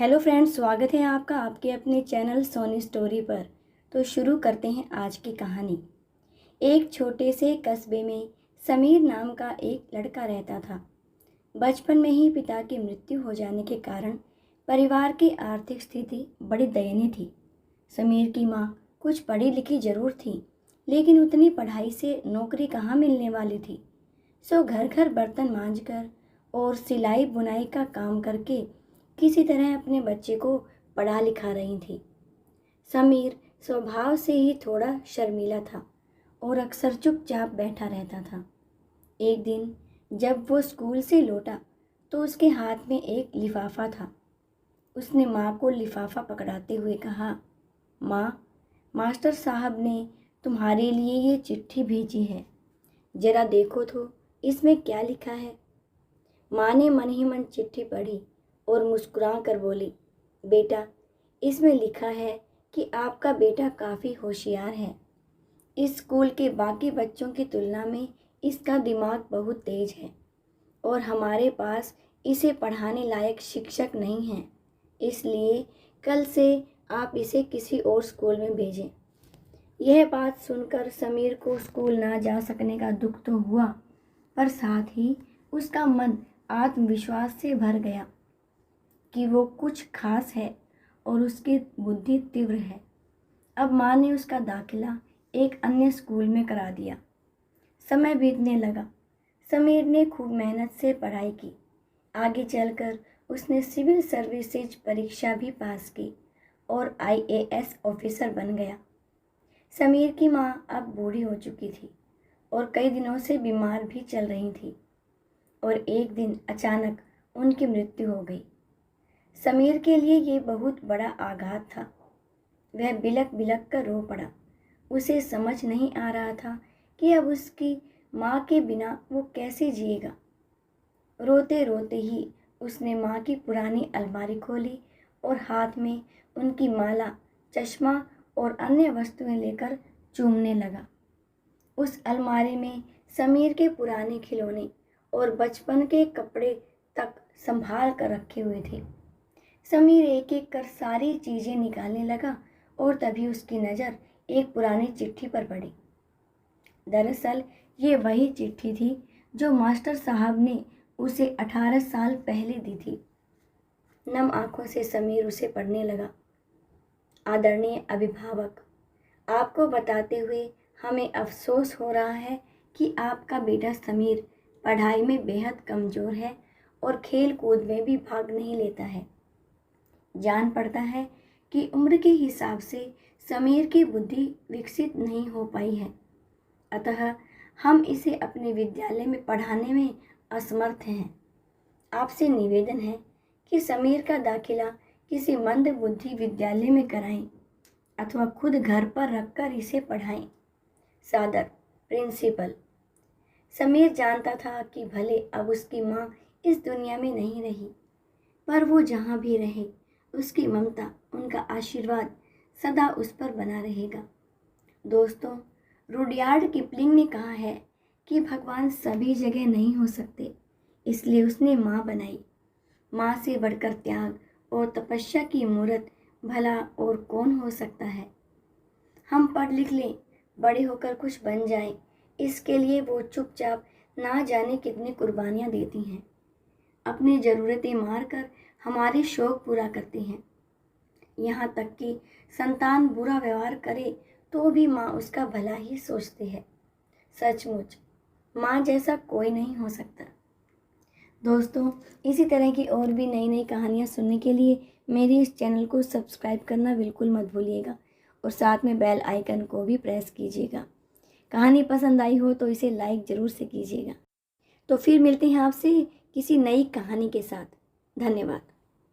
Hello friends, स्वागत है आपका आपके अपने चैनल सोनी स्टोरी पर। तो शुरू करते हैं आज की कहानी। एक छोटे से कस्बे में समीर नाम का एक लड़का रहता था। बचपन में ही पिता की मृत्यु हो जाने के कारण परिवार की आर्थिक स्थिति बड़ी दयनीय थी। समीर की माँ कुछ पढ़ी लिखी जरूर थी, लेकिन उतनी पढ़ाई से नौकरी कहाँ मिलने वाली थी। सो घर घर बर्तन मांजकर और सिलाई बुनाई का काम करके किसी तरह अपने बच्चे को पढ़ा लिखा रही थी। समीर स्वभाव से ही थोड़ा शर्मीला था और अक्सर चुपचाप बैठा रहता था। एक दिन जब वो स्कूल से लौटा तो उसके हाथ में एक लिफाफा था। उसने माँ को लिफाफा पकड़ाते हुए कहा, माँ, मास्टर साहब ने तुम्हारे लिए ये चिट्ठी भेजी है, जरा देखो तो इसमें क्या लिखा है। माँ ने मन ही मन चिट्ठी पढ़ी और मुस्कुरा कर बोली, बेटा, इसमें लिखा है कि आपका बेटा काफ़ी होशियार है। इस स्कूल के बाकी बच्चों की तुलना में इसका दिमाग बहुत तेज है और हमारे पास इसे पढ़ाने लायक शिक्षक नहीं हैं, इसलिए कल से आप इसे किसी और स्कूल में भेजें। यह बात सुनकर समीर को स्कूल ना जा सकने का दुख तो हुआ, पर साथ ही उसका मन आत्मविश्वास से भर गया कि वो कुछ खास है और उसकी बुद्धि तीव्र है। अब माँ ने उसका दाखिला एक अन्य स्कूल में करा दिया। समय बीतने लगा। समीर ने खूब मेहनत से पढ़ाई की। आगे चलकर उसने सिविल सर्विसेज परीक्षा भी पास की और IAS ऑफिसर बन गया। समीर की माँ अब बूढ़ी हो चुकी थी और कई दिनों से बीमार भी चल रही थी और एक दिन अचानक उनकी मृत्यु हो गई। समीर के लिए ये बहुत बड़ा आघात था। वह बिलक बिलक कर रो पड़ा। उसे समझ नहीं आ रहा था कि अब उसकी माँ के बिना वो कैसे जिएगा। रोते रोते ही उसने माँ की पुरानी अलमारी खोली और हाथ में उनकी माला, चश्मा और अन्य वस्तुएं लेकर चूमने लगा। उस अलमारी में समीर के पुराने खिलौने और बचपन के कपड़े तक संभाल कर रखे हुए थे। समीर एक एक कर सारी चीज़ें निकालने लगा और तभी उसकी नज़र एक पुरानी चिट्ठी पर पड़ी। दरअसल ये वही चिट्ठी थी जो मास्टर साहब ने उसे 18 साल पहले दी थी। नम आंखों से समीर उसे पढ़ने लगा। आदरणीय अभिभावक, आपको बताते हुए हमें अफसोस हो रहा है कि आपका बेटा समीर पढ़ाई में बेहद कमज़ोर है और खेल कूद में भी भाग नहीं लेता है। जान पड़ता है कि उम्र के हिसाब से समीर की बुद्धि विकसित नहीं हो पाई है, अतः हम इसे अपने विद्यालय में पढ़ाने में असमर्थ हैं। आपसे निवेदन है कि समीर का दाखिला किसी मंद बुद्धि विद्यालय में कराएं अथवा खुद घर पर रखकर इसे पढ़ाएं। सादर, प्रिंसिपल। समीर जानता था कि भले अब उसकी माँ इस दुनिया में नहीं रही, पर वो जहाँ भी रहे उसकी ममता, उनका आशीर्वाद सदा उस पर बना रहेगा। दोस्तों, रुडयार्ड किपलिंग ने कहा है कि भगवान सभी जगह नहीं हो सकते, इसलिए उसने माँ बनाई। माँ से बढ़कर त्याग और तपस्या की मूर्त भला और कौन हो सकता है। हम पढ़ लिख लें, बड़े होकर कुछ बन जाएं, इसके लिए वो चुपचाप ना जाने कितनी कुर्बानियाँ देती हैं। अपनी ज़रूरतें मार कर हमारे शौक़ पूरा करती हैं। यहाँ तक कि संतान बुरा व्यवहार करे तो भी माँ उसका भला ही सोचती है। सचमुच माँ जैसा कोई नहीं हो सकता। दोस्तों, इसी तरह की और भी नई नई कहानियाँ सुनने के लिए मेरे इस चैनल को सब्सक्राइब करना बिल्कुल मत भूलिएगा और साथ में बेल आइकन को भी प्रेस कीजिएगा। कहानी पसंद आई हो तो इसे लाइक ज़रूर से कीजिएगा। तो फिर मिलते हैं आपसे किसी नई कहानी के साथ। धन्यवाद।